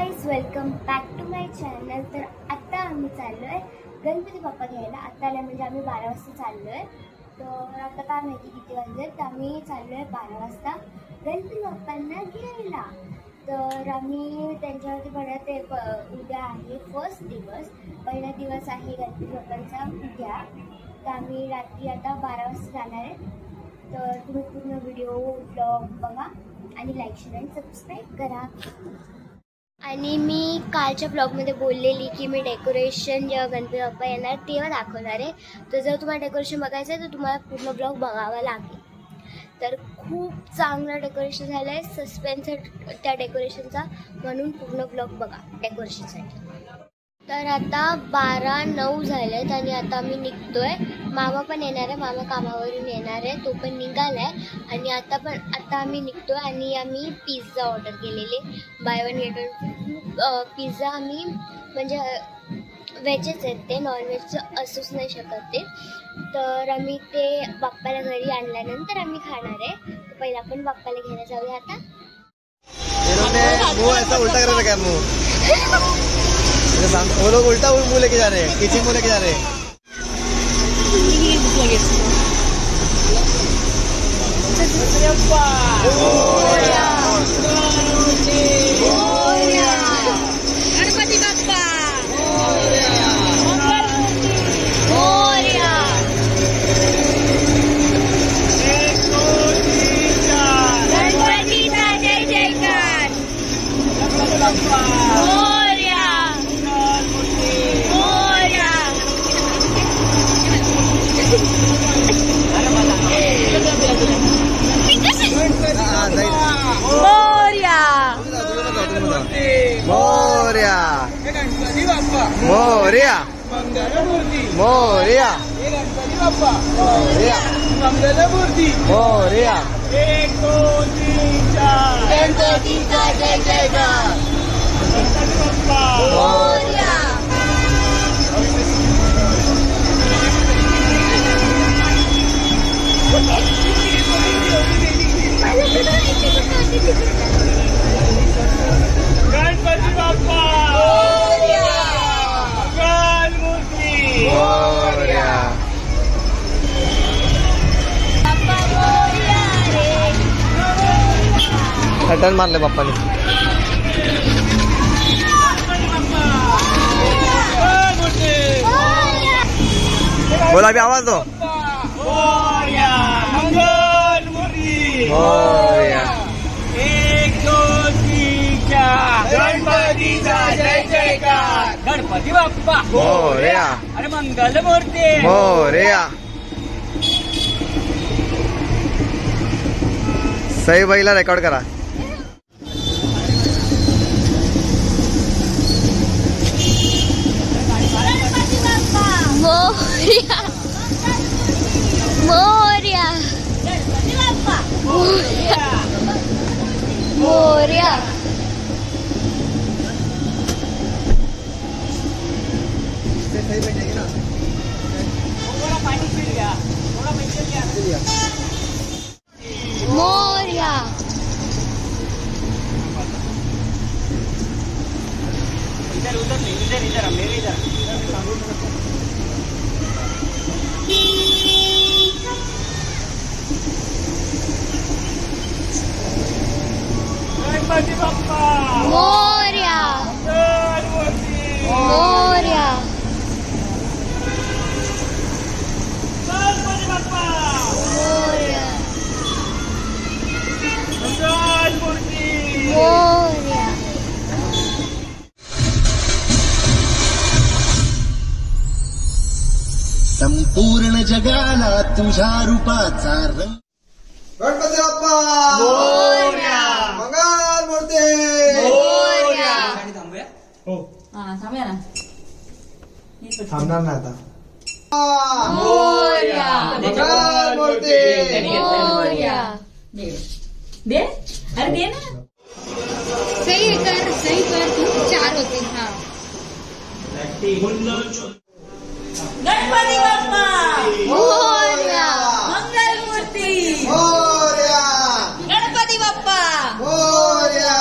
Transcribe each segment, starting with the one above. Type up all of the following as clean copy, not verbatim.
Guys, welcome back to my channel. तर आता आम्ही चाललोय गणपती बाप्पा घ्यायला। आत्ताला म्हणजे आम्ही 12 वाजता चाललोय। तर आता काय माहिती किती वाजले, तर आम्ही चाललोय 12 वाजता गणपती बाप्पांना घ्यायला। तर आम्ही त्यांच्यावरती बघत आहे, उद्या आहे फर्स्ट दिवस, पहिला दिवस आहे गणपती बाप्पांचा उद्या। तर आम्ही रात्री आता 12 वाजता जाणार आहे। तर तुम्ही पूर्ण व्हिडिओ ब्लॉग बघा आणि लाईक शेअर आणि सबस्क्राईब करा। आणि मी कालच्या ब्लॉगमध्ये बोललेली की मी डेकोरेशन जेव्हा गणपती बाप्पा येणार तेव्हा दाखवणार आहे। तर जर तुम्हाला डेकोरेशन बघायचं आहे तर तुम्हाला पूर्ण ब्लॉग बघावा लागेल। तर खूप चांगलं डेकोरेशन झालं आहे, सस्पेन्स आहे त्या डेकोरेशनचा, म्हणून पूर्ण ब्लॉग बघा डेकोरेशनसाठी। तर आता 12:09 झाले आहेत आणि आता आम्ही निघतोय। मामा पण येणार आहे, मामा कामावरून येणार आहे, तो पण निघाला आहे। आणि आता आम्ही निघतोय आणि आम्ही पिझ्झा ऑर्डर केलेले, by one get one pizza. आम्ही म्हणजे व्हेजच आहेत ते, नॉनव्हेजचं असूच नाही शकत ते। तर आम्ही ते बाप्पाला घरी आणल्यानंतर आम्ही खाणार आहे। तर पहिला आपण बाप्पाला घ्यायला जाऊया। आता वो लोग उल्टा मुंह लेके जा रहे हैं, पीछे मुंह लेके जा रहे हैं। गणपती बाप्पा गणपतीचा जय जयकार। मोरया मोरया मोरया मोरया मोरया। 1 2 3 4 गणपतीचा जय जयकार। मोरया गणपती बाप्पा गणमूर्ती मोरया। टर्न मारले बाप्पाने। बोला अभी आवाज दो। मोरया 1 2 3 4 गणपतीचा जय जयकार। गणपती बाप्पा मोरया। अरे मंगल मूर्ती मोरया। सही बाईला रेकॉर्ड करा। मोरया मोरया गणपती बाप्पा मोरया। थोड़ा पानी पी लिया, थोड़ा पैसे लिया। मोरया इधर उधर नहीं, इधर इधर मेरे इधर। गणपती बाप्पा मोरया गणमूर्ती मोरया गणपती बाप्पा मोरया गणमूर्ती मोरया। संपूर्ण जगाला तुझ्या रूपाचा रंग। गणपती बाप्पा मोरया मंगल मूर्ती मोरया। थांबूया ना, थांबणार ना आता। मोरया मंगल मूर्ती मोरया। दे अरे दे ना। सही कर तू 4 होते। हाँ गणपती बाप्पा मोरया मंगल मूर्ती मोरया गणपती बाप्पा मोरया।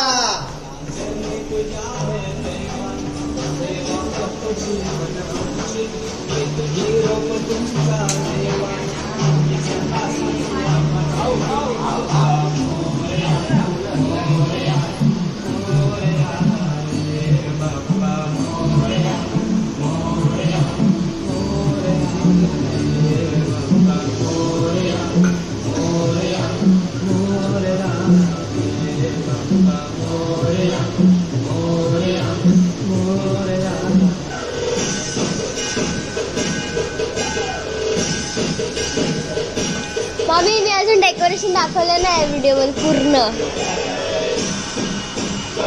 मम्मी मी अजून डेकोरेशन दाखवलं नाही व्हिडिओ मध्ये पूर्ण.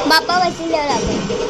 बाप्पा बसल्यावर आपण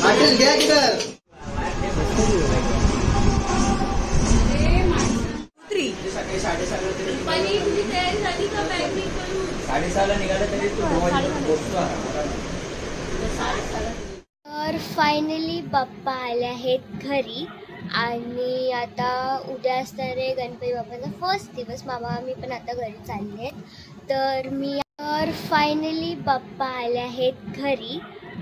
आठच घ्या किधर साडेसहाला निघालं तरी तर फायनली बाप्पा आले आहेत घरी आणि आता उद्या असणार आहे गणपती बाप्पाचा फर्स्ट दिवस. मामा मी पण आता घरी चालले आहेत. तर फायनली बाप्पा आले आहेत घरी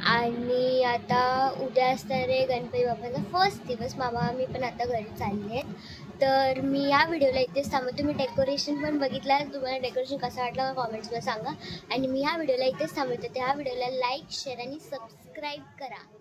आणि आता उद्या असणार आहे गणपती बाप्पाचा फर्स्ट दिवस. मामा मी पण आता घरी चालले आहेत. तर मी या व्हिडिओला इथेच थांबवते. तुम्ही डेकोरेशन पण बघितलं, तुम्हाला डेकोरेशन कसं वाटलं कॉमेंट्समध्ये सांगा. आणि मी या व्हिडिओला इथेच थांबवते. त्या व्हिडिओला लाईक शेअर आणि सबस्क्राईब करा.